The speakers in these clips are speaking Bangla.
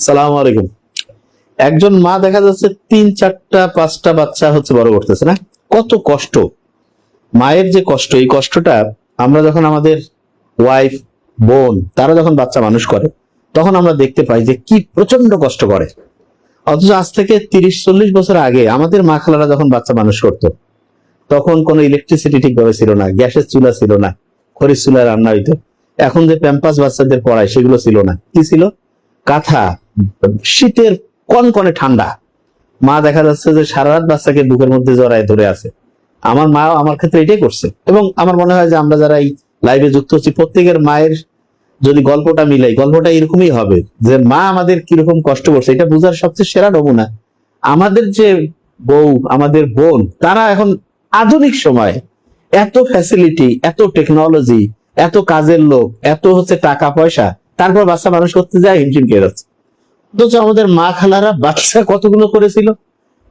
সালাম আলাইকুম। একজন মা দেখা যাচ্ছে 3, 4, 5টা বাচ্চা বড় করতেছে না? কত কষ্ট! মায়ের যে কষ্ট, এই কষ্টটা আমরা যখন আমাদের ওয়াইফ, বোন তারা যখন বাচ্চা মানুষ করে তখন আমরা দেখতে পাই যে কি প্রচন্ড কষ্ট করে। অথচ আজ থেকে 30-40 বছর আগে আমাদের মা খালারা যখন বাচ্চা মানুষ করতো তখন কোনো ইলেকট্রিসিটি ঠিকভাবে ছিল না, গ্যাসের চুলা ছিল না, খড়ির চুলায় রান্না হইতো। এখন যে প্যাম্পাস বাচ্চাদের পড়ায় সেগুলো ছিল না। কি ছিল? কাঁথা, শীতের কনকনে ঠান্ডা। মা দেখা যাচ্ছে যে সারা রাত বাচ্চাকে বুকের মধ্যে জড়ায় ধরে আছে। আমার মা আমার ক্ষেত্রে এটাই করছে। এবং আমার মনে হয় যে আমরা যারা এই লাইভে যুক্ত হচ্ছি প্রত্যেকের মায়ের যদি গল্পটা মিলাই, গল্পটা এরকমই হবে যে মা আমাদের কিরকম কষ্ট করছে এটা বোঝার সবচেয়ে সেরা নমুনা আমাদের যে বউ, আমাদের বোন, তারা এখন আধুনিক সময়ে এত ফ্যাসিলিটি, এত টেকনোলজি, এত কাজের লোক, এত টাকা পয়সা, তারপর বাচ্চা মানুষ করতে যায় হিমশিম খেয়ে যাচ্ছে। অথচ আমাদের মা খালারা বাচ্চা কতগুলো করেছিল,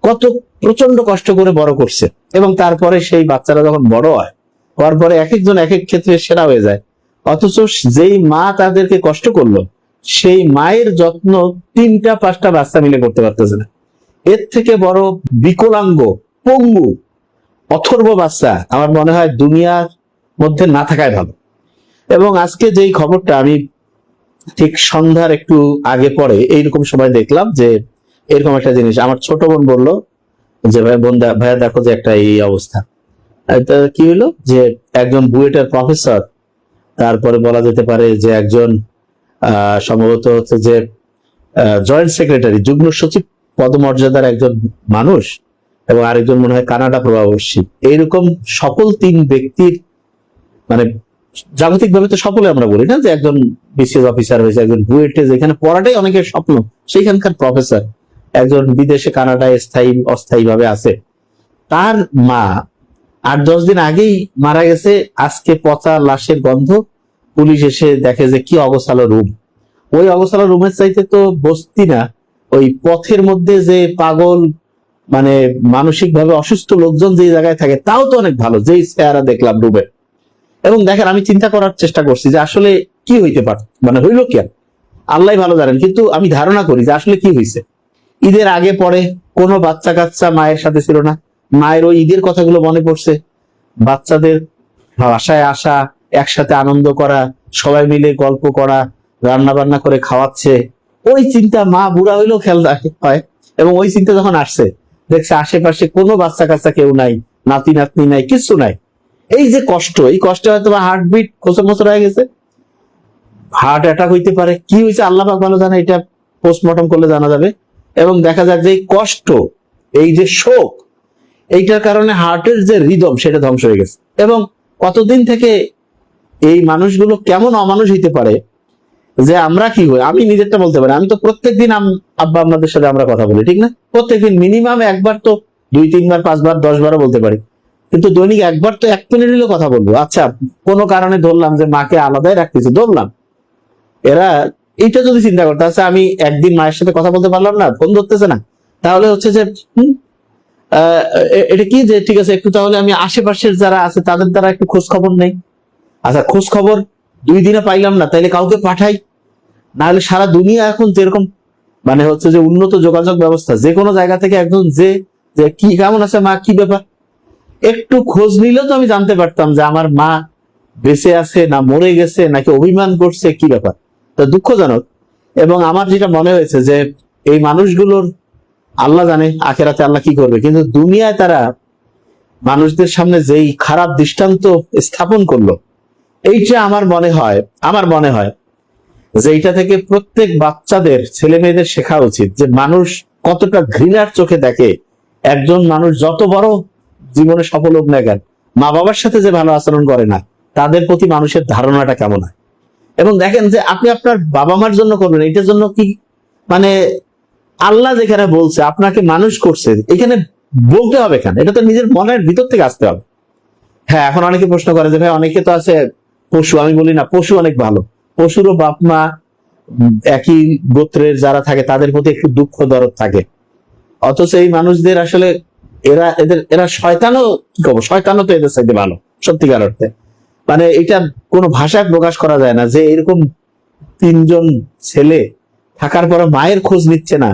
কত প্রচন্ড কষ্ট করে বড় করছে। এবং তারপরে সেই বাচ্চারা যখন বড় হয়, হওয়ার পরে এক একজন এক এক ক্ষেত্রে সেরা হয়ে যায়। অথচ যেই মা তাদেরকে কষ্ট করলো সেই মায়ের যত্ন 3টা 5টা বাচ্চা মিলে করতে পারতেছে না। এর থেকে বড় বিকলাঙ্গ, পঙ্গু, অথর্ব বাচ্চা আমার মনে হয় দুনিয়ার মধ্যে না থাকাই ভালো। এবং আজকে যেই খবরটা আমি ঠিক সন্ধ্যার একটু আগে পরে এইরকম সময় দেখলাম যে এরকম একটা জিনিস আমার ছোট বোন বললো যে ভাইয়া দেখো যে একটা এই অবস্থা। কি হলো যে একজন বুয়েটের প্রফেসর, তারপরে বলা যেতে পারে যে একজন সম্ভবত যে জয়েন্ট সেক্রেটারি, যুগ্ম সচিব পদমর্যাদার একজন মানুষ, এবং আরেকজন মনে হয় কানাডা প্রবাসী, এইরকম সকল 3 ব্যক্তির মানে জাগতিক ভাবে তো সকলে আমরা বলি না যে একজন বিসিএস অফিসার হয়েছে, একজন বুয়েটে যেখানে পড়াটাই অনেকের স্বপ্ন সেইখানকার প্রফেসর, একজন বিদেশে কানাডায় স্থায়ী অস্থায়ী ভাবে আছে, তার মা 8-10 দিন আগেই মারা গেছে। আজকে পচা লাশের গন্ধ, পুলিশ এসে দেখে যে কি অগোছালো রুম। ওই অগোছালো রুমের চাইতে তো বস্তি না, ওই পথের মধ্যে যে পাগল মানে মানসিক ভাবে অসুস্থ লোকজন যে জায়গায় থাকে তাও তো অনেক ভালো, যেই চেহারা দেখলাম রুমে। এবং দেখেন, আমি চিন্তা করার চেষ্টা করছি যে আসলে কি হইতে পারে, মানে হইলো কেন, আল্লাহ ভালো জানেন। কিন্তু আমি ধারণা করি যে আসলে কি হয়েছে। ঈদের আগে পরে কোনো বাচ্চা কাচ্চা মায়ের সাথে ছিল না, মায়ের ওই ঈদের কথাগুলো মনে পড়ছে, বাচ্চাদের বাসায় আসা, একসাথে আনন্দ করা, সবাই মিলে গল্প করা, রান্না বান্না করে খাওয়াচ্ছে, ওই চিন্তা মা বুড়া হইলেও খেয়াল হয়। এবং ওই চিন্তা যখন আসছে, দেখছে আশেপাশে কোনো বাচ্চা কাচ্চা কেউ নাই, নাতি নাতনি নাই, কিচ্ছু নাই। এই যে কষ্ট, এই কষ্টে হয়তো হার্টবিট খোঁচর হয়ে গেছে, হার্ট অ্যাটাক হইতে পারে, কি হয়েছে আল্লাহ পাক ভালো জানে, এটা পোস্টমর্টম করলে জানা যাবে। এবং দেখা যাক যে এই কষ্ট, এই যে শোক, এইটার কারণে হার্টের যে রিদম সেটা ধ্বংস হয়ে গেছে। এবং কতদিন থেকে এই মানুষগুলো কেমন অমানুষ হইতে পারে যে আমরা কি হই, আমি নিজেরটা বলতে পারি। আমি তো প্রত্যেকদিন আব্বা আপনাদের সাথে আমরা কথা বলি, ঠিক না? প্রত্যেকদিন মিনিমাম একবার তো 2, 3 বার 5 বার 10 বারও বলতে পারি, কিন্তু দৈনিক একবার তো 1 মিনিট হলেও কথা বলবো। আচ্ছা, কোনো কারণে ধরলাম যে মাকে আলাদাই রাখতেছি, ধরলাম, এরা এইটা যদি চিন্তা করতে, আচ্ছা আমি একদিন মায়ের সাথে কথা বলতে পারলাম না, ফোন ধরতেছে না, তাহলে যে এটা কি যে ঠিক আছে একটু তাহলে আমি আশেপাশের যারা আছে তাদের দ্বারা একটু খোঁজ খবর নেই। আচ্ছা, খোঁজ খবর 2 দিনে পাইলাম না, তাইলে কাউকে পাঠাই। না হলে সারা দুনিয়া এখন যেরকম মানে যে উন্নত যোগাযোগ ব্যবস্থা, যে কোনো জায়গা থেকে একজন যে যে কি কেমন আছে মা, কি ব্যাপার, একটু খোঁজ নিলেও তো আমি জানতে পারতাম যে আমার মা বেঁচে আছে না মরে গেছে নাকি অভিমান করছে, কি ব্যাপার। তো দুঃখজনক। এবং আমার যেটা মনে হয়েছে যে এই মানুষগুলোর আল্লাহ জানে আখেরাতে আল্লাহ কি করবে, কিন্তু দুনিয়ায় তারা মানুষদের সামনে যেই খারাপ দৃষ্টান্ত স্থাপন করলো, এইটা আমার মনে হয় যে এইটা থেকে প্রত্যেক বাচ্চাদের, ছেলে মেয়েদের শেখা উচিত যে মানুষ কতটা ঘৃণার চোখে দেখে। একজন মানুষ যত বড় জীবনে সফল হোক না কেন, মা বাবার সাথে যে ভালো আচরণ করে না, তাদের প্রতি মানুষের ধারণাটা কেমন হয়। এবং দেখেন যে আপনি আপনার বাবা মার জন্য করবেন, এটার জন্য কি মানে আল্লাহ যেখানে বলছে আপনাকে মানুষ করছে, এখানে বলতে হবে কেন? এটা তো নিজের মনের ভিতর থেকে আসতে হবে। হ্যাঁ, এখন অনেকে প্রশ্ন করে যে ভাই অনেকে তো আছে পশু, আমি বলি না, পশু অনেক ভালো, পশুরও বাপ মা একই গোত্রের যারা থাকে তাদের প্রতি একটু দুঃখ দরদ থাকে। অথচ এই মানুষদের আসলে এরা শয়তানও, কি করবো, শয়তানও তো এদের সাথে ভালো সত্যিকার অর্থে। মানে এটা কোনো ভাষায় প্রকাশ করা যায় না যে এরকম 3জন ছেলে থাকার পরে মায়ের খোঁজ নিচ্ছে না।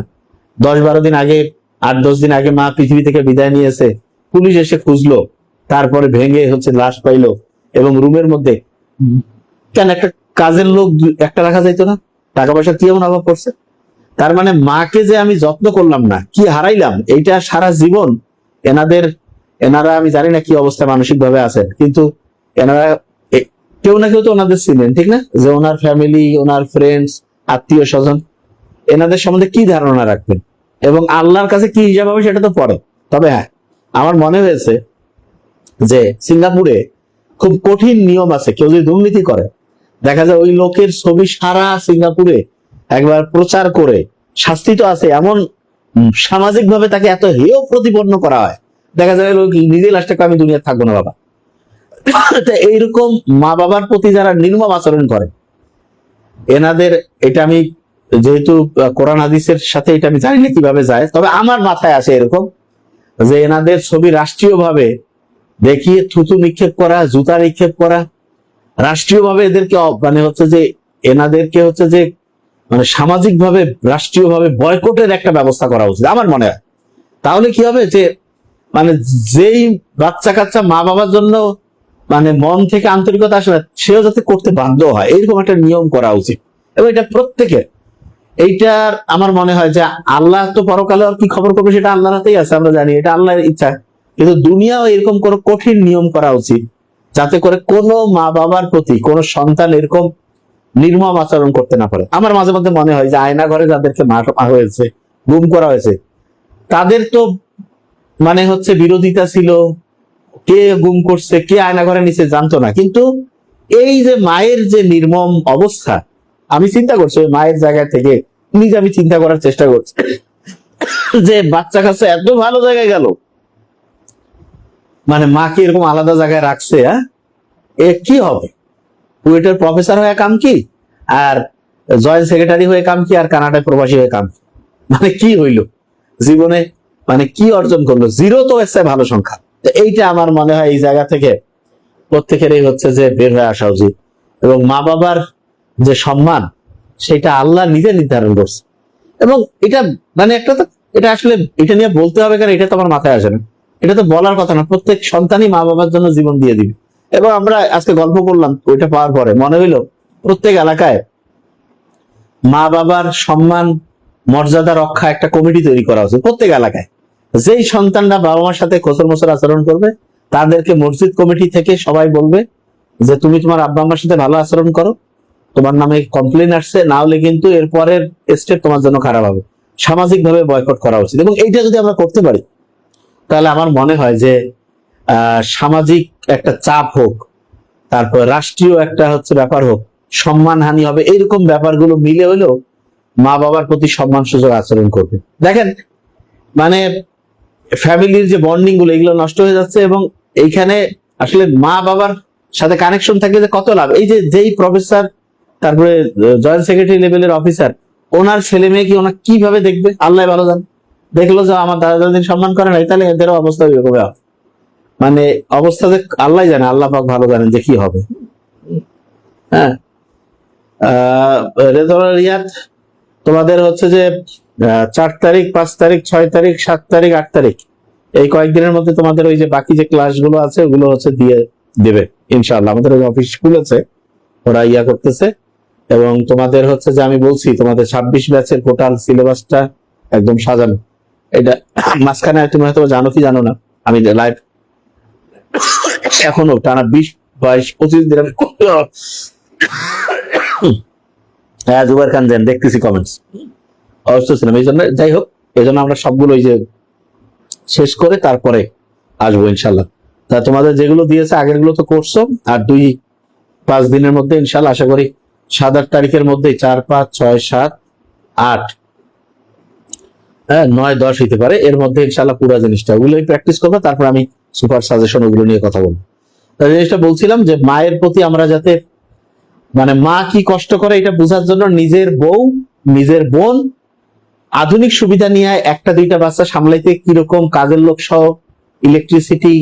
10-12 দিন আগে, 8-10 দিন আগে মা পৃথিবী থেকে বিদায় নিয়েছে, পুলিশ এসে খুঁজলো, তারপরে ভেঙে লাশ পাইলো, এবং রুমের মধ্যে কেন একটা কাজের লোক একটা রাখা যাইতো না? টাকা পয়সা কি এমন অভাব পড়ছে? তার মানে মাকে যে আমি যত্ন করলাম না, কি হারাইলাম, এইটা সারা জীবন এনারা আমি জানি না কি অবস্থা মানসিক ভাবে আছেন, কিন্তু এনারা কেউ না কেউ তো ওনাদের ছিলেন, ঠিক না? যে ওনার ফ্যামিলি, ওনার ফ্রেন্ডস, আত্মীয় স্বজন, এনাদের সম্বন্ধে কি ধারণা রাখবেন এবং আল্লাহর কাছে কি হিসাব হবে সেটা তো পরে। তবে হ্যাঁ, আমার মনে হয়েছে যে সিঙ্গাপুরে খুব কঠিন নিয়ম আছে। কেউ যদি দুর্নীতি করে, দেখা যায় ওই লোকের ছবি সারা সিঙ্গাপুরে একবার প্রচার করে, শাস্তি তো আছে, এমন সামাজিক ভাবে তাকে এত হেয় প্রতিপন্ন করা হয়, দেখা যায় লোক নিজে লাস্টে আমি দুনিয়া থাকবো না বাবা। এইরকম মা বাবার প্রতি যারা নির্মম আচরণ করে, এনাদের, এটা আমি যেহেতু কোরআন হাদিসের সাথে এটা আমি জানি না কিভাবে যায়, তবে আমার মাথায় আসে এরকম যে এনাদের ছবি রাষ্ট্রীয়ভাবে দেখিয়ে থুতু নিক্ষেপ করা, জুতা নিক্ষেপ করা, রাষ্ট্রীয়ভাবে এদেরকে এনাদেরকে সামাজিক ভাবে রাষ্ট্রীয়ভাবে বয়কটের একটা ব্যবস্থা করা উচিত আমার মনে হয়। তাহলে কি হবে যে যেই বাচ্চা কাচ্চা মা বাবার জন্য মন থেকে আন্তরিকতা আসে, সেও যাতে করতে বাধ্য হয়, এরকম একটা নিয়ম করা উচিত। এবং এটা প্রত্যেকের, এইটার আমার মনে হয় যে আল্লাহ তো পরকালে কি খবর করবে সেটা আল্লাহর হাতেই আছে, আমরা জানি, এটা আল্লাহর ইচ্ছা, কিন্তু দুনিয়াও এরকম কোনো কঠিন নিয়ম করা উচিত, যাতে করে কোনো মা বাবার প্রতি কোনো সন্তান এরকম নির্মম আচরণ করতে না পারে। আমার মাঝে মধ্যে মনে হয় যে আয়না ঘরে যাদেরকে মারা হয়েছে, গুম করা হয়েছে, তাদের তো বিরোধিতা ছিল, কে গুম করছে, কে আয়না ঘরে নিচে জানতো না, কিন্তু এই যে মায়ের যে নির্মম অবস্থা, আমি চিন্তা করছি ওই মায়ের জায়গা থেকে নিজে আমি চিন্তা করার চেষ্টা করছি যে বাচ্চা কাছে এত ভালো জায়গায় গেল, মাকে এরকম আলাদা জায়গায় রাখছে, হ্যাঁ, এ কি হবে? কুয়েটের প্রফেসর হয়ে কাম কি, আর জয়েন্ট সেক্রেটারি হয়ে কাম কি, আর কানাডায় প্রবাসী হয়ে কাম কি? কি হইল জীবনে, কি অর্জন করলো? জিরো তো এসে ভালো সংখ্যা। এইটা আমার মনে হয় এই জায়গা থেকে প্রত্যেকেরই যে বের হয়ে আসা উচিত, এবং মা বাবার যে সম্মান সেটা আল্লাহ নিজে নির্ধারণ করছে। এবং এটা একটা তো, এটা আসলে এটা নিয়ে বলতে হবে কারণ এটা তো আমার মাথায় আসে না, এটা তো বলার কথা না, প্রত্যেক সন্তানই মা বাবার জন্য জীবন দিয়ে দিবে। এবং আমরা আজকে গল্প করলাম, ওইটা পাওয়ার পরে মনে হইলো প্রত্যেক এলাকায় মা বাবার সম্মান মর্যাদা রক্ষা একটা কমিটি তৈরি করা উচিত প্রত্যেক এলাকায়। যেই সন্তানরা বাবা মার সাথে খোসর মোসর আচরণ করবে, তাদেরকে মসজিদ কমিটি থেকে সবাই বলবে যে তুমি তোমার আব্বা আম্মার সাথে ভালো আচরণ করো, তোমার নামে কমপ্লেন আসছে, না হলে কিন্তু এর পরের স্টেপ তোমার জন্য খারাপ হবে। সামাজিক ভাবে বয়কট করা উচিত। এবং এইটা যদি আমরা করতে পারি, তাহলে আমার মনে হয় যে সামাজিক একটা চাপ হোক, তারপর রাষ্ট্রীয় একটা ব্যাপার হোক, সম্মানহানি হবে, এইরকম ব্যাপারগুলো মিলে হলেও মা বাবার প্রতি সম্মান সুযোগ আচরণ করবে। দেখেন ফ্যামিলির যে বন্ডিং গুলো, এগুলো নষ্ট হয়ে যাচ্ছে। এবং এইখানে আসলে মা বাবার সাথে কানেকশন থাকলে যে কত লাভ। এই যে যেই প্রফেসর, তারপরে জয়েন্ট সেক্রেটারি লেভেলের অফিসার, ওনার ছেলে মেয়ে কি ওনার কিভাবে দেখবে আল্লাহ ভালো জান। দেখলো যে আমার দাদা দাদির সম্মান করে নাই, তাহলে এদেরও অবস্থা হবে, অবস্থা যে আল্লাহ জানে, আল্লাহ পাক ভালো জানেন যে কি হবে। হ্যাঁ, রিয়াদ, তোমাদের যে 4 তারিখ, 5 তারিখ, 6 তারিখ, 7 তারিখ, 8 তারিখ, এই কয়েকদিনের মধ্যে তোমাদের ওই যে বাকি যে ক্লাসগুলো আছে ওগুলো দিয়ে দেবে ইনশাআল্লাহ। আমাদের ওই অফিস খুলেছে, ওরা করতেছে। এবং তোমাদের যে আমি বলছি, তোমাদের 26 ব্যাচের টোটাল সিলেবাসটা একদম সাজানো। এটা মাঝখানে তুমি হয়তো জানো কি জানো না, আমি লাইভ এখনো টানা 20, 22, 25 দিন আমি হ্যাঁ জুবাইর খান জান দেখতেছি কমেন্টস, অবশ্য ছিলাম। এই জন্য যাই হোক, এই জন্য আমরা সবগুলো শেষ করে তারপরে আসবো ইনশাল্লাহ। তা তোমাদের যেগুলো দিয়েছে আগের গুলো তো করছো, আর 2-5 দিনের মধ্যে ইনশাল্লাহ আশা করি 7-8 তারিখের মধ্যে 4, 5, 6, 7, 8, 9, 10 হইতে পারে, এর মধ্যে ইনশাল্লাহ পুরো জিনিসটা ওগুলোই প্র্যাকটিস করবো। তারপর আমি সুপার সাজেশন ওগুলো নিয়ে কথা বলবো। তাই জিনিসটা বলছিলাম যে মায়ের প্রতি আমরা যাতে মা কি কষ্ট করে এটা বোঝার জন্য নিজের বউ, নিজের বোন আধুনিক সুবিধা নিয়ে 1-2টা বাচ্চা সামলাইতে কিরকম কাজের লোক সহ, ইলেকট্রিসিটি,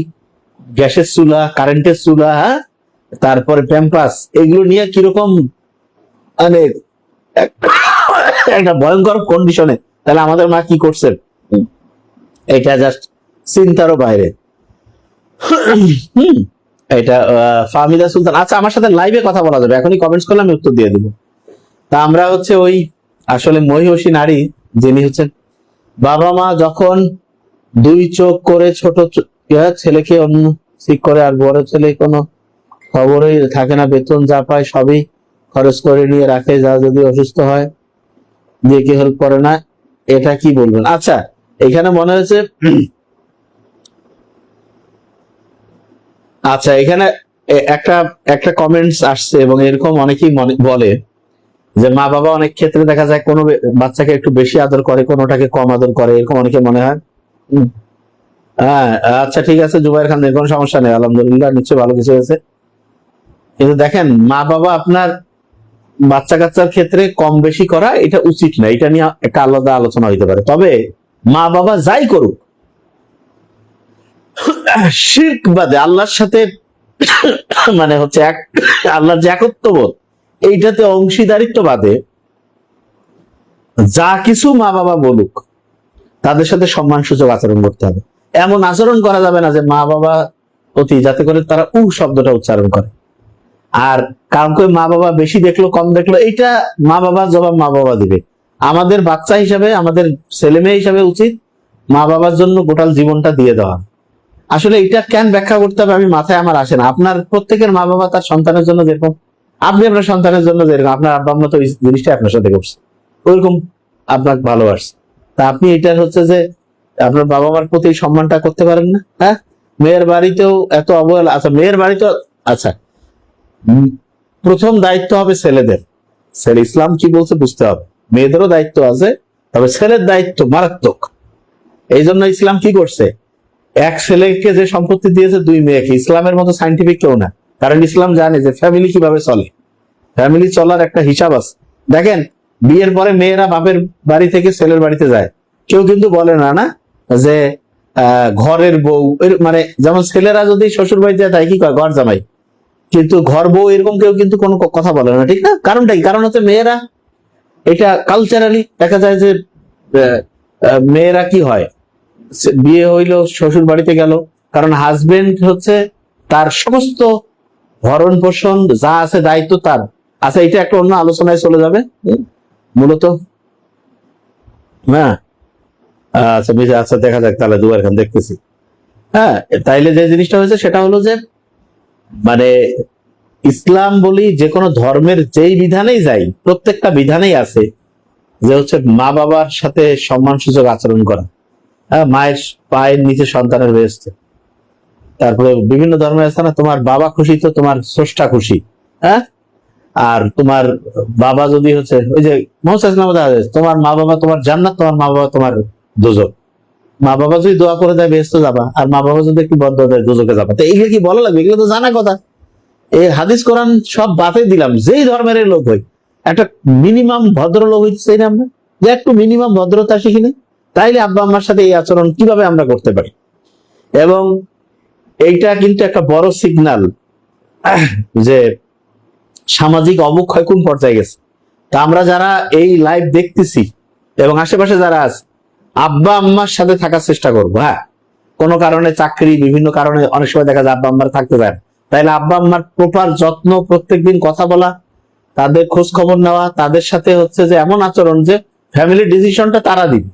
গ্যাসের চুলা, কারেন্টের চুলা, তারপরে প্যাম্পাস, এগুলো নিয়ে কিরকম একটা ভয়ঙ্কর কন্ডিশনে, তাহলে আমাদের মা কি করছেন, এটা জাস্ট চিন্তারও বাইরে। এটা ফাহমিদা সুলতান, আচ্ছা আমার সাথে লাইভে কথা বলা যাবে, এখনই কমেন্টস করলে আমি উত্তর দিয়ে দিব। তা আমরা হচ্ছে ওই আসলে মহিষী নারী যিনি হচ্ছেন বাবা মা যখন দুই চোখ করে ছোট ছেলেকে অন্য ঠিক করে, আর বড় ছেলে কোনো খবরই থাকে না, বেতন যা পায় সবই খরচ করে নিয়ে রাখে, যা যদি অসুস্থ হয় দিয়ে কি হেল্প করে না, এটা কি বলবেন? আচ্ছা এখানে মনে হয়েছে, আচ্ছা এখানে একটা একটা কমেন্টস আসছে, এবং এরকম অনেকেই বলে যে মা বাবা অনেক ক্ষেত্রে দেখা যায় কোনো বাচ্চাকে একটু বেশি আদর করে, কোনোটাকে কম আদর করে, এরকম অনেকে মনে হয়। হ্যাঁ আচ্ছা ঠিক আছে জুবাইর খান, কোনো সমস্যা নেই, আলহামদুলিল্লাহ নিশ্চয়ই ভালো কিছু হয়েছে। কিন্তু দেখেন মা বাবা আপনার বাচ্চা কাচ্চার ক্ষেত্রে কম বেশি করা এটা উচিত না, এটা নিয়ে একটা আলাদা আলোচনা হইতে পারে। তবে মা বাবা যাই করুক, শিরক বাদে আল্লাহর সাথে মানে হচ্ছে এক আল্লাহর যে একত্ববোধ এইটাতে অংশীদারিত্ব বাদে যা কিছু মা বাবা বলুক তাদের সাথে সম্মান সূচক আচরণ করতে হবে। এমন আচরণ করা যাবে না যে মা বাবা প্রতি যাতে করে তারা শব্দটা উচ্চারণ করে। আর কারণ করে মা বাবা বেশি দেখলো কম দেখলো, এইটা মা বাবার জবাব মা বাবা দিবে। আমাদের বাচ্চা হিসাবে, আমাদের ছেলে মেয়ে হিসাবে উচিত মা বাবার জন্য গোটাল জীবনটা দিয়ে দেওয়া। আসলে এটা কেন ব্যাখ্যা করতে হবে আমি মাথায় আমার আসে না। আপনার প্রত্যেকের মা বাবা তার সন্তানের জন্য যেরকম, আপনি আপনার সন্তানের জন্য যেরকম, আপনার আব্বা আম্মা তো এই জিনিসটা আপনার সাথে করছে, ওইরকম আপনাকে ভালোবাসছে। তা আপনি এটা হচ্ছে যে আপনার বাবা মার প্রতি সম্মানটা করতে পারেন না? হ্যাঁ, মেয়ের বাড়িতেও এত অবহেলা। আচ্ছা মেয়ের বাড়িতে, আচ্ছা প্রথম দায়িত্ব হবে ছেলেদের। ছেলে ইসলাম কি বলছে বুঝতে হবে, মেয়েদেরও দায়িত্ব আছে, তবে ছেলের দায়িত্ব মারাত্মক। এই জন্য ইসলাম কি করছে, এক ছেলেকে যে সম্পত্তি দিয়েছে দুই মেয়েকে। ইসলামের মতো সাইন্টিফিক কেউ না, কারণ ইসলাম জানে যে ফ্যামিলি কিভাবে চলে, ফ্যামিলি চলার একটা হিসাব আছে। দেখেন বিয়ের পরে মেয়েরা বাপের বাড়ি থেকে ছেলের বাড়িতে যায়, কেউ কিন্তু বলে না না যে ঘরের বউ, মানে যেমন ছেলেরা যদি শ্বশুর বাড়িতে যায় তাই কি কয় ঘর জামাই, কিন্তু ঘর বউ এরকম কেউ কিন্তু কোনো কথা বলে না, ঠিক না? কারণটা কি? কারণ হচ্ছে মেয়েরা, এটা কালচারালি দেখা যায় যে মেয়েরা কি হয়, বিয়ে হইলো শ্বশুর বাড়িতে গেল, কারণ হাজবেন্ড হচ্ছে তার সমস্ত ভরণ পোষণ যা আছে দায়িত্ব তার। আচ্ছা এটা একটা অন্য আলোচনায় চলে যাবে মূলত। হ্যাঁ আচ্ছা আচ্ছা দেখা যাক তাহলে, দুবার খান দেখতেছি। হ্যাঁ তাইলে যে জিনিসটা হয়েছে সেটা হলো যে মানে ইসলাম বলি যে কোনো ধর্মের যেই বিধানেই যাই, প্রত্যেকটা বিধানেই আছে যে হচ্ছে মা বাবার সাথে সম্মান সূচক আচরণ করা। হ্যাঁ, মায়ের পায়ের নিচে সন্তানের বেহেশত। তারপরে বিভিন্ন ধর্মের আছে না, তোমার বাবা খুশি তো তোমার স্রষ্টা খুশি। হ্যাঁ, আর তোমার বাবা যদি হচ্ছে ওই যে তোমার মা বাবা তোমার জান্নাত, তোমার মা বাবা তোমার দোজক। মা বাবা যদি দোয়া করে দেয় বেহেশতে যাবা, আর মা বাবা যদি একটু বদ্ধ দেয় দোজকে যাবা। তো এগুলো কি বলা লাগবে? এগুলো তো জানা কথা। এই হাদিস কোরআন সব বাতিল দিলাম, যেই ধর্মের লোক হই একটা মিনিমাম ভদ্র লোক হইতে না আমরা, যে একটু মিনিমাম ভদ্রতা শিখিনি, তাইলে আব্বা আম্মার সাথে এই আচরণ কিভাবে আমরা করতে পারি। এবং এইটা কিন্তু একটা বড় সিগন্যাল যে সামাজিক অবক্ষয় কোন পর্যায়ে গেছে। তা আমরা যারা এই লাইভ দেখতেছি এবং আশেপাশে যারা আছে, আব্বা আম্মার সাথে থাকার চেষ্টা করবো। হ্যাঁ, কোনো কারণে চাকরি, বিভিন্ন কারণে অনেক সময় দেখা যায় আব্বা আম্মার থাকতে যায়, তাইলে আব্বা আম্মার প্রপার যত্ন, প্রত্যেকদিন কথা বলা, তাদের খোঁজ খবর নেওয়া, তাদের সাথে হচ্ছে যে এমন আচরণ যে ফ্যামিলি ডিসিশনটা তারা দিবে।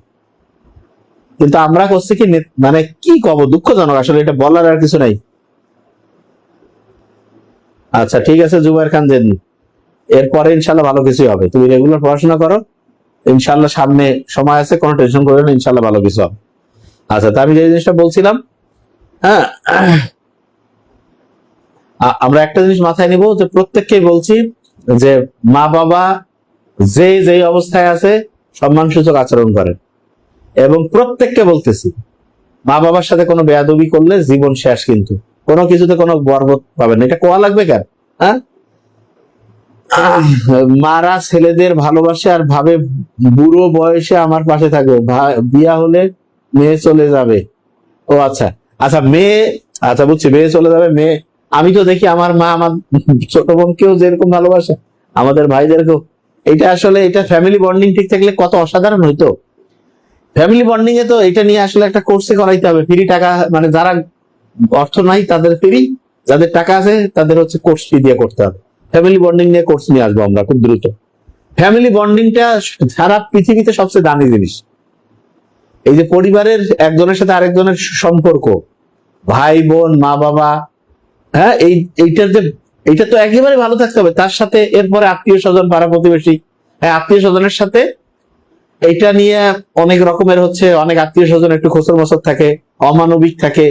কিন্তু আমরা করছি কি, মানে কি কব, দুঃখজনক আসলে, এটা বলার আর কিছু নাই। আচ্ছা ঠিক আছে জুবাইর খান দেন, এরপরে ইনশাল্লাহ ভালো কিছুই হবে। তুমি রেগুলার পড়াশোনা করো, ইনশাল্লাহ সামনে সময় আছে, কোনো টেনশন করবে না, ইনশাল্লাহ ভালো কিছু হবে। আচ্ছা তা আমি যে জিনিসটা বলছিলাম, হ্যাঁ আমরা একটা জিনিস মাথায় নিব যে প্রত্যেককেই বলছি যে মা বাবা যেই অবস্থায় আছে সম্মান সূচক আচরণ করেন। এবং প্রত্যেককে বলতেছি মা বাবার সাথে কোনো বেয়াদবি করলে জীবন শেষ, কিন্তু কোনো কিছুতে কোনো বরকত পাবেন না। এটা কোয়া লাগবে কেন? হ্যাঁ, মারা ছেলেদের ভালোবাসে আর ভাবে বুড়ো বয়সে আমার পাশে থাকবে, বিয়া হলে মেয়ে চলে যাবে। ও আচ্ছা আচ্ছা মেয়ে, আচ্ছা বুঝছি, মেয়ে চলে যাবে। মেয়ে, আমি তো দেখি আমার মা আমার ছোট বোনকেও যেরকম ভালোবাসে, আমাদের ভাইদেরকেও এটা আসলে এটা ফ্যামিলি বন্ডিং ঠিক থাকলে কত অসাধারণ হইতো। ফ্যামিলি বন্ডিং এ তো এটা নিয়ে আসলে একটা কোর্সে করাইতে হবে, ফ্রি টাকা, মানে যারা অর্থ নাই তাদের ফ্রি, যাদের টাকা আছে তাদের হচ্ছে কোর্স ফি দিয়ে করতে হবে। ফ্যামিলি বন্ডিং নিয়ে কোর্স নিয়ে আসবো আমরা খুব দ্রুত। ফ্যামিলি বন্ডিংটা সারা পৃথিবীতে সবচেয়ে দামি জিনিস। এই যে পরিবারের একজনের সাথে আরেকজনের সম্পর্ক, ভাই বোন মা বাবা, হ্যাঁ, এইটার যে এইটা তো একেবারে ভালো থাকতে হবে। তার সাথে এরপরে আত্মীয় স্বজন, পাড়া প্রতিবেশী, হ্যাঁ আত্মীয় স্বজনের সাথে এইটা নিয়ে অনেক রকমের হচ্ছে, অনেক আত্মীয় স্বজন একটু খোসর মসর থাকে, অমানবিক থাকে,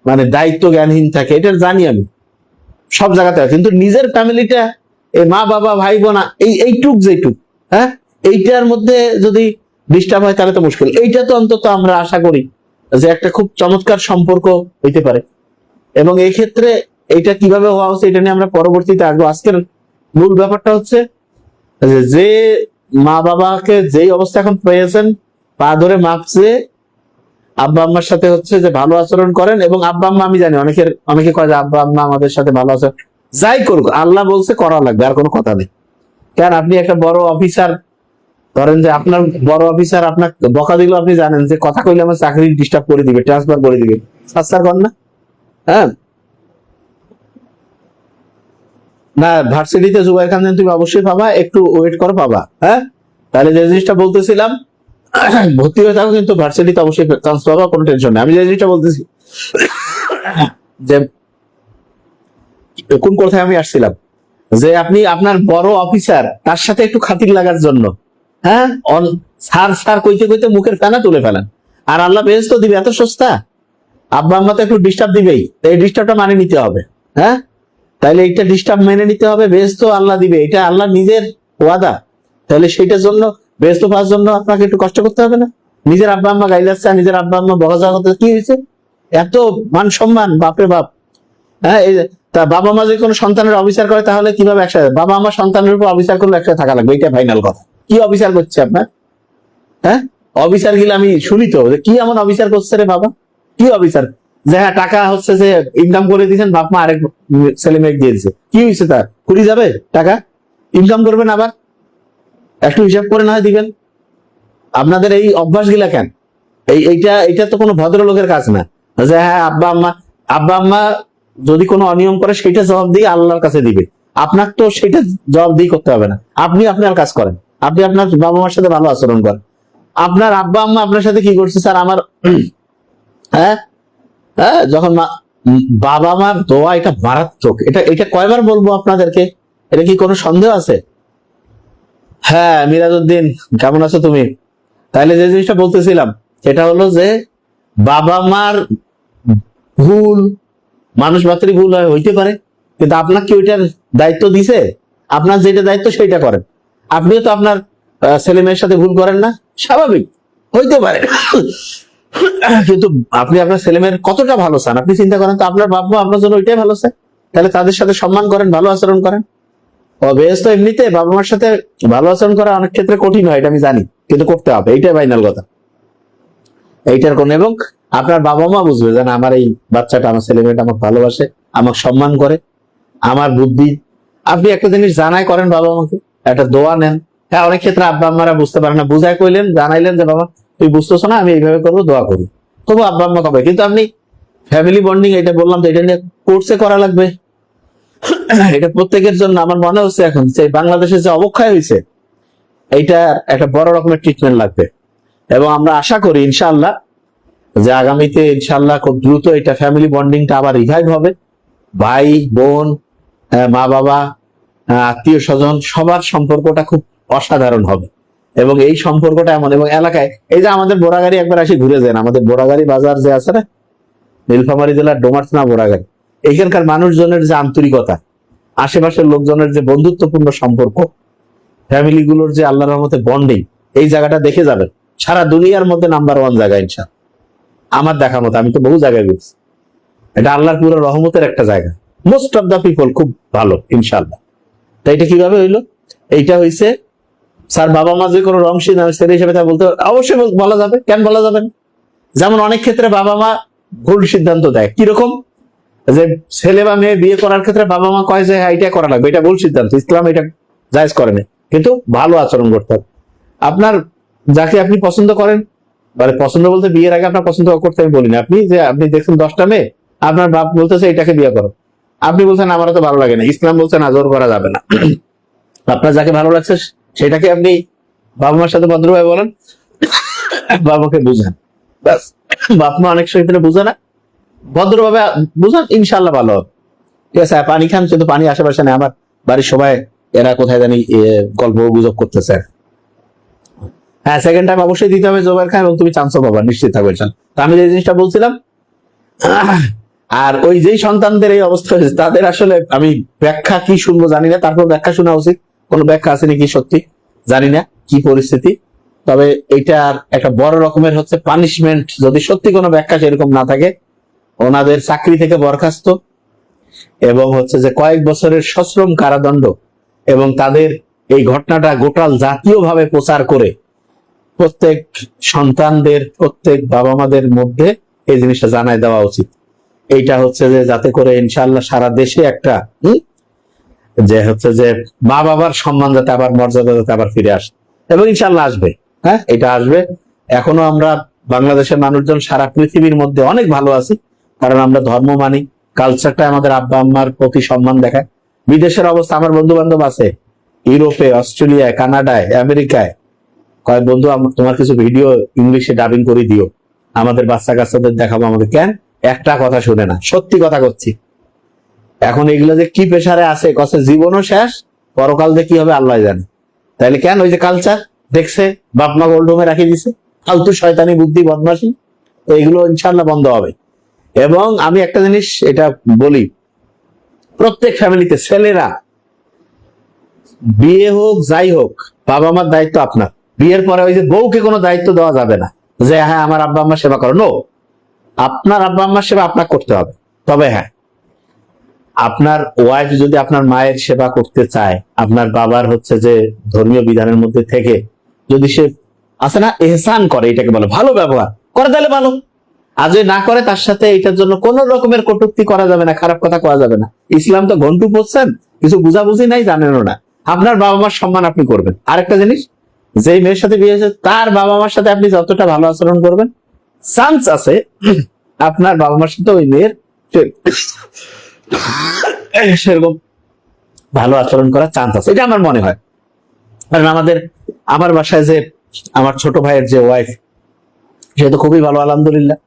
মানে দায়িত্ব জ্ঞানহীন থাকে, এটা জানি আমি সব জায়গাতে। কিন্তু নিজের ফ্যামিলিটা, এই মা বাবা ভাই বোন, এইটুক যেটুক, হ্যাঁ, এইটার মধ্যে যদি ডিস্টার্ব হয় তাহলে তো মুশকিল। এইটা তো অন্তত আমরা আশা করি যে একটা খুব চমৎকার সম্পর্ক হইতে পারে। এবং এই ক্ষেত্রে এইটা কিভাবে হওয়া উচিত এটা নিয়ে আমরা পরবর্তীতে আসবো। আজকের মূল ব্যাপারটা হচ্ছে যে মা বাবাকে যেই অবস্থা এখন পেয়েছেন, পা ধরে মাপছে, আব্বা আম্মার সাথে হচ্ছে যে ভালো আচরণ করেন। এবং আব্বা আম্মা, আমি জানি অনেকে কয় যে আব্বা আম্মা আমাদের সাথে ভালো আচরণ, যাই করুক আল্লাহ বলছে করা লাগবে, আর কোনো কথা নেই। কেন, আপনি একটা বড় অফিসার, ধরেন যে আপনার বড় অফিসার আপনার বকা দিল, আপনি জানেন যে কথা কইলে আমার চাকরি ডিস্টার্ব করে দিবে, ট্রান্সফার করে দিবে, সাস্তার কর না, হ্যাঁ না। ভার্সিটিতে জুবাইর খান তুমি অবশ্যই পাবা, একটু ওয়েট করো পাবা, হ্যাঁ। তাহলে যে জিনিসটা বলতেছিলাম, ভর্তি হয়ে থাকো কিন্তু ভার্সিটিতে অবশ্যই চান্স পাবা, কোনো টেনশন নেই। আমি যে জিনিসটা বলতেছি যে কোন কথায় আমি আসছিলাম, যে আপনি আপনার বড় অফিসার তার সাথে একটু খাতির লাগার জন্য, হ্যাঁ, স্যার স্যার কইতে কইতে মুখের ফেনা তুলে ফেলেন, আর আল্লাহ বেহেশত তো দিবে, এত সস্তা। আব্বা আম্মা তো একটু ডিস্টার্ব দিবেই, এই ডিস্টার্বটা মানে নিতে হবে, হ্যাঁ। তাইলে এইটা ডিস্টার্ব মেনে নিতে হবে, বেহেশত তো আল্লাহ দিবে, এটা আল্লাহ নিজের ওয়াদা। তাহলে সেইটার জন্য বেহেশত পাওয়ার জন্য আপনাকে একটু কষ্ট করতে হবে না? নিজের আব্বা আম্মা গাইলাচ্ছে, নিজের আব্বা আম্মা বকা যাওয়া করতে, কি হয়েছে? এত মান সম্মান, বাপরে বাপ, হ্যাঁ। তা বাবা মা যদি কোনো সন্তানের অবিচার করে তাহলে কিভাবে একসাথে, বাবা আমার সন্তানের উপর অবিচার করলে একসাথে থাকা লাগবে, এটা ফাইনাল কথা। কি অবিচার করছে আপনার, হ্যাঁ? অবিচার গেলে আমি শুনি তো, যে কি এমন অবিচার করছে রে বাবা, কি অবিচার? যে হ্যাঁ টাকা হচ্ছে যে ইনকাম করে দিয়েছেন, বাপ মা আরেক ছেলে মেয়ে দিয়ে দিচ্ছে, কি হয়েছে তার? কুড়ি যাবে টাকা ইনকাম করবেন, আবার একটু হিসাব করে না হয় দিবেন। আপনাদের এই অভ্যাস গিলা কেন? এইটা তো কোনো ভদ্রলোকের কাজ না, যে হ্যাঁ আব্বা আম্মা যদি কোনো অনিয়ম করে সেটা জবাব দিয়ে আল্লাহর কাছে দিবে, আপনার তো সেটা জবাব দিয়ে করতে হবে না। আপনি আপনার কাজ করেন, আপনি আপনার বাবা মার সাথে ভালো আচরণ করেন। আপনার আব্বা আম্মা আপনার সাথে কি করছে স্যার, আমার হ্যাঁ, হ্যাঁ, যখন বাবা মার দোয়া এটা মারাত্মক। এটা কয়বার বলবো আপনাদেরকে, এটা কি কোনো সন্দেহ আছে? হ্যাঁ মিরাজউদ্দিন, কেমন আছো তুমি? তাইলে যে জিনিসটা বলতেছিলাম সেটা হলো যে বাবা মার ভুল, মানুষ মাত্রই ভুল হইতে পারে, কিন্তু আপনাকে ওইটার দায়িত্ব দিছে, আপনার যেটা দায়িত্ব সেটা করেন। আপনিও তো আপনার ছেলে মেয়ের সাথে ভুল করেন না, স্বাভাবিক হইতে পারে, কিন্তু আপনি আপনার ছেলে মেয়ের কতটা ভালো চান আপনি চিন্তা করেন তো। আপনার বাবা আপনার জন্য ওইটাই ভালো চায়, তাহলে তাদের সাথে সম্মান করেন, ভালো আচরণ করেন। বেশ, তো এমনিতে বাবা মার সাথে ভালো আচরণ করা অনেক ক্ষেত্রে কঠিন হয়, এটা আমি জানি, কিন্তু করতে হবে, এইটাই ফাইনাল কথা। এইটার কোন, এবং আপনার বাবা মা বুঝবে যে না, আমার এই বাচ্চাটা, আমার ছেলে মেয়েটা আমাকে ভালোবাসে, আমাকে সম্মান করে, আমার বুদ্ধি। আপনি একটা জিনিস জানাই করেন বাবা মাকে, একটা দোয়া নেন। হ্যাঁ, অনেক ক্ষেত্রে আব্বা আম্মারা বুঝতে পারে না, বুঝাই কইলেন, জানাইলেন যে বাবা তুই বুঝতেছো না, আমি এইভাবে করবো, দোয়া করি, তবু আব্বা আম্মা কবে। কিন্তু আপনি ফ্যামিলি বন্ডিং, এটা বললাম তো, এটা নিয়ে কোর্সে করা লাগবে। এটা প্রত্যেকের জন্য আমার মনে হচ্ছে এখন যে বাংলাদেশে যে অবক্ষয় হয়েছে, এইটা একটা বড় রকমের ট্রিটমেন্ট লাগবে। এবং আমরা আশা করি ইনশাআল্লাহ যে আগামীতে ইনশাআল্লাহ খুব দ্রুত এটা ফ্যামিলি বন্ডিংটা আবার রিভাইভ হবে। ভাই বোন, মা বাবা, আত্মীয় স্বজন, সবার সম্পর্কটা খুব অসাধারণ হবে। এবং এই সম্পর্কটা এমন, এবং এলাকায় এই যে আমাদের বোরাগাড়ি একবার আসি ঘুরে যান, আমাদের বোরাগাড়ি বাজার যে আছে না, নীলফামারী জেলার ডোমারথনা বোরাগাড়ি, এইখানকার মানুষজনের যে আন্তরিকতা, আশেপাশের লোকজনের যে বন্ধুত্বপূর্ণ সম্পর্ক, ফ্যামিলি গুলোর যে আল্লাহর রহমতে বন্ডিং, এই জায়গাটা দেখে যাবেন সারা দুনিয়ার মধ্যে নাম্বার 1 জায়গা ইনশাআল্লাহ। আমার দেখা মতো, আমি তো বহু জায়গায় গেছি, এটা আল্লাহর পুরো রহমতের একটা জায়গা। মোস্ট অফ দা পিপল খুব ভালো ইনশাআল্লাহ। তাই এটা কিভাবে হইলো? এইটা হইছে স্যার বাবা মা যে কোনো রং ছেলে হিসেবে তা বলতে অবশ্যই বলা যাবে, কেন বলা যাবে না? যেমন অনেক ক্ষেত্রে বাবা মা ভুল সিদ্ধান্ত দেয়, কিরকম, যে ছেলে বা মেয়ে বিয়ে করার ক্ষেত্রে বাবা মা কয় যে হ্যাঁ এটা করা লাগবে, এটা ভুল সিদ্ধান্ত, ইসলাম এটা জায়েজ করে না। কিন্তু ভালো আচরণ করতে হবে। আপনার যাকে আপনি পছন্দ করেন, মানে পছন্দ বলতে বিয়ের আগে আপনার পছন্দ করতে আমি বলি না, আপনি যে আপনি দেখছেন 10টা মেয়ে, আপনার বাপ বলতেছে এটাকে বিয়ে করো, আপনি বলছেন আমার তো ভালো লাগে না, ইসলাম বলছে না জোর করা যাবে না। আপনার যাকে ভালো লাগছে সেটাকে আপনি বাবা মার সাথে ভদ্রভাবে বলেন, বাবাকে বুঝান, ব্যাস। বাপ মা অনেক সময় বুঝে না, ভদ্রভাবে বুঝান, ইনশাল্লাহ ভালো হবে। ঠিক আছে, পানি খান, কিন্তু পানি আশেপাশে নেই, আমার বাড়ির সবাই এরা কোথায় জানি গল্প গুজব করতেছে। হ্যাঁ, সেকেন্ড টাইম অবশ্যই দিতে হবে জোবাইর খান, এবং তুমি চান্সও পাবা, নিশ্চিত থাকবে। তা আমি যে জিনিসটা বলছিলাম, আর ওই যেই সন্তানদের এই অবস্থা হয়েছে তাদের আসলে আমি ব্যাখ্যা কি শুনবো জানি না, তারপর ব্যাখ্যা শোনা উচিত, কোন ব্যাখ্যা আছে নাকি সত্যি জানি না কি পরিস্থিতি। তবে এটার একটা বড় রকমের হচ্ছে পানিশমেন্ট, যদি সত্যি কোনো ব্যাখ্যা সেরকম না থাকে, ওনাদের চাকরি থেকে বরখাস্ত, এবং হচ্ছে যে কয়েক বছরের সশ্রম কারাদণ্ড, এবং তাদের এই ঘটনাটা গোটাল জাতীয়ভাবে প্রচার করে প্রত্যেক সন্তানদের, প্রত্যেক বাবা মাদের মধ্যে এই জিনিসটা জানাই দেওয়া উচিত। এইটা হচ্ছে যে যাতে করে ইনশাআল্লাহ সারা দেশে একটা যে হচ্ছে যে মা বাবার সম্মান যাতে আবার, মর্যাদা যাতে আবার ফিরে আসে, এবং ইনশাআল্লাহ আসবে। হ্যাঁ, এটা আসবে। এখনো আমরা বাংলাদেশের মানুষজন সারা পৃথিবীর মধ্যে অনেক ভালো আছি, কারণ আমরা ধর্ম মানি, কালচারটা আমাদের আব্বা আম্মার প্রতি সম্মান দেখায়। বিদেশের অবস্থা, আমার বন্ধু বান্ধব আছে ইউরোপে, অস্ট্রেলিয়ায়, কানাডায়, আমেরিকায়, কয়েক বন্ধু তোমার কিছু ভিডিও ইংলিশে ডাবিং করে দিও, আমাদের বাচ্চা কাচ্চাদের দেখাবো। আমাদের কেন একটা কথা শুনে না, সত্যি কথা করছি। এখন এগুলো যে কি প্রেসারে আছে, কছে জীবনও শেষ, পরকাল যে কি হবে আল্লাহ জানে। তাইলে কেন ওই যে কালচার দেখছে বাপ মা গোল্ডরুমে রাখি দিছে, ফালতু শয়তানি বুদ্ধি বদমাশি, এইগুলো ইনশাল্লাহ বন্ধ হবে। এবং আমি একটা জিনিস এটা বলি, প্রত্যেক ফ্যামিলিতে ছেলেরা বিয়ে হোক যাই হোক, বাবা মার দায়িত্ব আপনার। বিয়ের পরে ওই যে বউকে কোনো দায়িত্ব দেওয়া যাবে না যে হ্যাঁ আমার আব্বা আম্মার সেবা করো, নো, আপনার আব্বা আম্মার সেবা আপনার করতে হবে। তবে হ্যাঁ, আপনার ওয়াইফ যদি আপনার মায়ের সেবা করতে চায়, আপনার বাবার হচ্ছে যে ধর্মীয় বিধানের মধ্যে থেকে যদি সে আছে না এহসান করে, এটাকে বলে ভালো ব্যবহার করে, তাহলে ভালো। আর যদি না করে, তার সাথে এটার জন্য কোন রকমের কটূক্তি করা যাবে না, খারাপ কথা করা যাবে না। ইসলাম তো ঘন্টু পড়ছেন, কিছু বুঝাবুঝি নাই, জানেনও না। আপনার বাবা মার সম্মান আপনি করবেন। আরেকটা জিনিস, যে মেয়ের সাথে বিয়ে হয়েছে তার বাবা মার সাথে আপনি যতটা ভালো আচরণ করবেন, চান্স আছে আপনার বাবা মার সাথে ওই মেয়ের সেরকম ভালো আচরণ করার চান্স আছে, এটা আমার মনে হয়। কারণ আমার বাসায় যে আমার ছোট ভাইয়ের যে ওয়াইফ, সে তো খুবই ভালো, আলহামদুলিল্লাহ।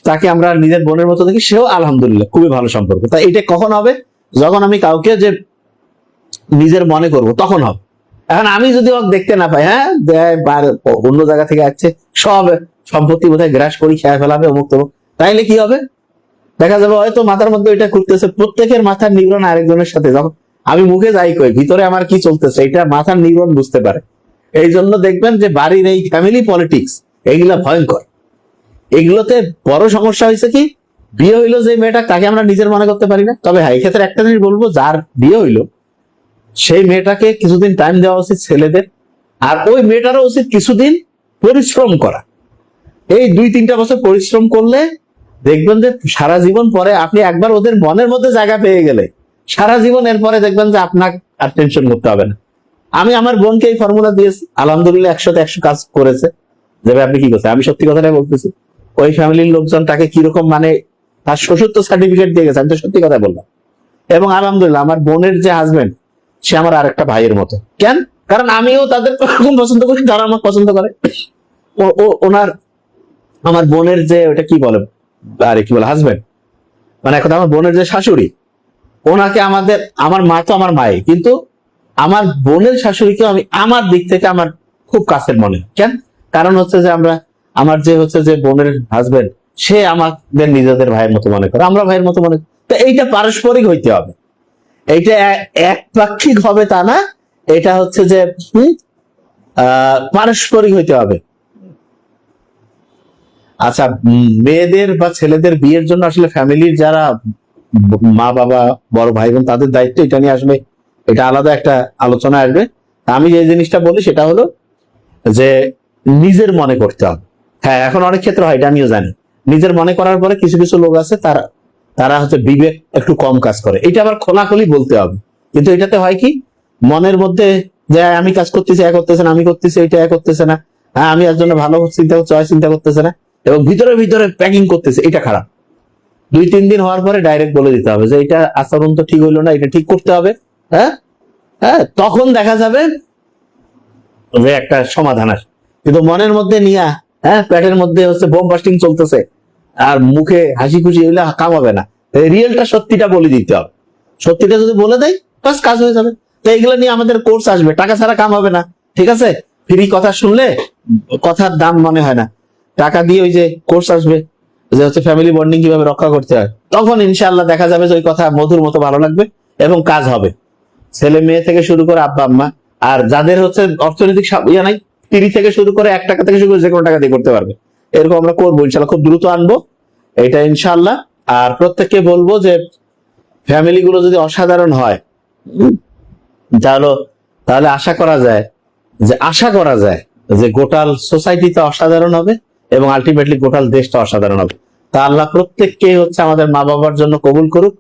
তাকে আমরা নিজের বোনের মতো দেখি, সেও আলহামদুলিল্লাহ খুবই ভালো সম্পর্ক। তাই এটা কখন হবে? যখন আমি কাউকে যে নিজের মনে করব, তখন হবে। এখন আমি যদি ওকে দেখতে না পাই, হ্যাঁ অন্য জায়গা থেকে আসছে, সব সম্পত্তি বোধহয় গ্রাস করি খেয়ে ফেলাবে, অমুক তমুক, তাইলে কি হবে? দেখা যাবে হয়তো মাথার মধ্যে এটা ঘুরতেছে, প্রত্যেকের মাথার নিউরন আরেকজনের সাথে, যখন আমি মুখে যাই কই ভিতরে আমার কি চলতেছে এটা মাথার নিউরন বুঝতে পারে। এই জন্য দেখবেন যে বাড়ির এই ফ্যামিলি পলিটিক্স এগুলা ভয়ঙ্কর। এগুলোতে বড় সমস্যা হয়েছে কি, বিয়ে হইলো যে মেয়েটা, তাকে আমরা নিজের মনে করতে পারি না। তবে হ্যাঁ, এই ক্ষেত্রে একটা জিনিস বলবো, যার বিয়ে হইলো সেই মেয়েটাকে কিছুদিন টাইম দেওয়া উচিত ছেলেদের, আর ওই মেয়েটারও উচিত কিছুদিন পরিশ্রম করা। এই 2-3টা বছর পরিশ্রম করলে দেখবেন যে সারা জীবন পরে আপনি একবার ওদের মনের মধ্যে জায়গা পেয়ে গেলে সারা জীবন এরপরে দেখবেন যে আপনার আর টেনশন করতে হবে না। আমি আমার বোনকে এই ফর্মুলা দিয়েছি, আলহামদুলিল্লাহ 100-100 কাজ করেছে। যেভাবে আপনি কি করছেন, আমি সত্যি কথাটাই বলতেছি। ওই ফ্যামিলির লোকজন তাকে কিরকম, মানে তার শ্বশুর তো সার্টিফিকেট দিয়ে গেছে, আমি তো সত্যি কথা বললাম। এবং আলহামদুলিল্লাহ আমার বোনের যে হাজবেন্ড, সে আমার আরেকটা ভাইয়ের মতো। কেন? কারণ আমিও তাদের পছন্দ করি, তারা আমার পছন্দ করে। ওনার, আমার বোনের যে ওটা কি বলে, আরে কি বলে, হাজবেন্ড, মানে এখন আমার বোনের যে শাশুড়ি, ওনাকে আমার মা তো আমার মাই, কিন্তু আমার বোনের শাশুড়িকেও আমি আমার দিক থেকে আমার খুব কাছের মনে। কেন? কারণ হচ্ছে যে আমার যে হচ্ছে যে বোনের হাজবেন্ড, সে আমাদের নিজেদের ভাইয়ের মতো মনে করে, আমরা ভাইয়ের মতো মনে করি। তো এইটা পারস্পরিক হইতে হবে, এইটা একপাক্ষিক হবে তা না, এটা হচ্ছে যে পারস্পরিক হইতে হবে। আচ্ছা, মেয়েদের বা ছেলেদের বিয়ের জন্য আসলে ফ্যামিলির যারা মা বাবা, বড় ভাই বোন, তাদের দায়িত্ব, এটা নিয়ে আসলে এটা আলাদা একটা আলোচনা আসবে। আমি যে জিনিসটা বলি সেটা হলো যে নিজের মনে করতে হবে। হ্যাঁ, এখন অনেক ক্ষেত্রে হয়, এটা আমিও জানি। নিজের মনে করার পরে কিছু কিছু লোক আছে তারা হচ্ছে বিবেক একটু কম কাজ করে, এটা আবার খোলাখুলি বলতে হবে। কিন্তু এটাতে হয় কি, মনের মধ্যে যে আমি কাজ করতেছি করতেছে না, আমি করতেছি এটা করতেছে না, হ্যাঁ আমি এর জন্য ভালো চিন্তা করছি চিন্তা করতেছে না, এবং ভিতরে ভিতরে প্যাকিং করতেছে, এটা খারাপ। 2-3 দিন হওয়ার পরে ডাইরেক্ট বলে দিতে হবে যে এটা আচরণ তো ঠিক হইলো না, এটা ঠিক করতে হবে। হ্যাঁ হ্যাঁ, তখন দেখা যাবে যে একটা সমাধান আসে। কিন্তু মনের মধ্যে নিয়া, হ্যাঁ পেটের মধ্যে হচ্ছে বোম বাস্টিং চলতেছে আর মুখে হাসি খুশি হইলে কাম হবে না। রিয়েলটা সত্যিটা বলে দিতে হবে, সত্যিটা যদি বলে দেয় বাস কাজ হয়ে যাবে। তো এইগুলো নিয়ে আমাদের কোর্স আসবে, টাকা ছাড়া কাম হবে না, ঠিক আছে? ফ্রি কথা শুনলে কথার দাম মনে হয় না, টাকা দিয়ে ওই যে কোর্স আসবে যে হচ্ছে ফ্যামিলি বন্ডিং কিভাবে রক্ষা করতে হয়, তখন ইনশাআল্লাহ দেখা যাবে যে ওই কথা মধুর মতো ভালো লাগবে এবং কাজ হবে। ছেলে মেয়ে থেকে শুরু করে আব্বা আম্মা, আর যাদের হচ্ছে অর্থনৈতিক ইয়া নাই, 30 থেকে শুরু করে 1 টাকা থেকে শুরু করে যে কোনো টাকা দিয়ে করতে পারবে, এরকম আমরা করবো ইনশাল্লাহ, খুব দ্রুত আনবো এটা ইনশাল্লাহ। আর প্রত্যেককে বলবো যে ফ্যামিলি গুলো যদি অসাধারণ হয় তাহলে আশা করা যায় যে গোটাল সোসাইটিটা অসাধারণ হবে এবং আলটিমেটলি গোটাল দেশটা অসাধারণ হবে। তা আল্লাহ প্রত্যেককে হচ্ছে আমাদের মা বাবার জন্য কবুল করুক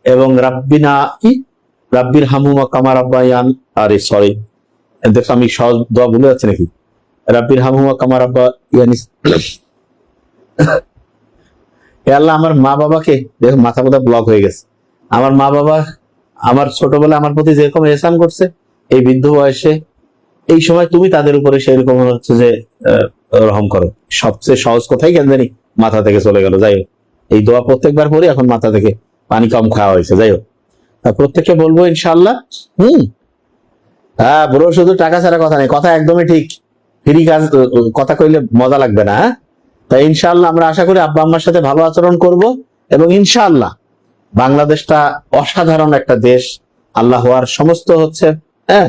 এবং রাব্বির হামুমা কামা রাব্বায়ান, আরে সরি দেখো আমি সহজ দোয়া ভুলে যাচ্ছি নাকি, রাব্বির হামুমা কামা রাব্বায়ান। হে আল্লাহ আমার মা বাবাকে, দেখো মাথা কথা ব্লক হয়ে গেছে, আমার মা বাবা আমার ছোটবেলায় আমার প্রতি যেরকম এহসান করছে এই বৃদ্ধ বয়সে, এই সময় তুমি তাদের উপরে সেরকম হচ্ছে যে রহম করো। সবচেয়ে সহজ কথাই কেন জানি মাথা থেকে চলে গেল। যাই হোক, এই দোয়া প্রত্যেকবার পরে এখন মাথা থেকে পানি কম খাওয়া হয়েছে। যাই হোক, প্রত্যেককে বলবো ইনশাআল্লাহ। হ্যাঁ ব্রো, শুধু টাকা ছাড়া কথা নেই, কথা একদমই ঠিক, ফ্রি কাজ কথা কইলে মজা লাগবে না। হ্যাঁ, তাই ইনশাআল্লাহ আমরা আশা করি আব্বা আম্মার সাথে ভালো আচরণ করব এবং ইনশাআল্লাহ বাংলাদেশটা অসাধারণ একটা দেশ আল্লাহ হওয়ার সমস্ত হচ্ছে, হ্যাঁ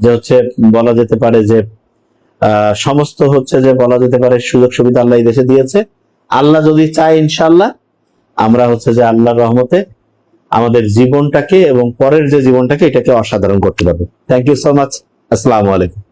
যে হচ্ছে বলা যেতে পারে যে সমস্ত হচ্ছে যে বলা যেতে পারে সুযোগ সুবিধা আল্লাহ এই দেশে দিয়েছে। আল্লাহ যদি চায় ইনশাআল্লাহ আমরা হচ্ছে যে আল্লাহর রহমতে আমাদের জীবনটাকে এবং পরের যে জীবনটাকে এটাকে অসাধারণ করতে পারবো। Thank you so much. আসসালামু আলাইকুম।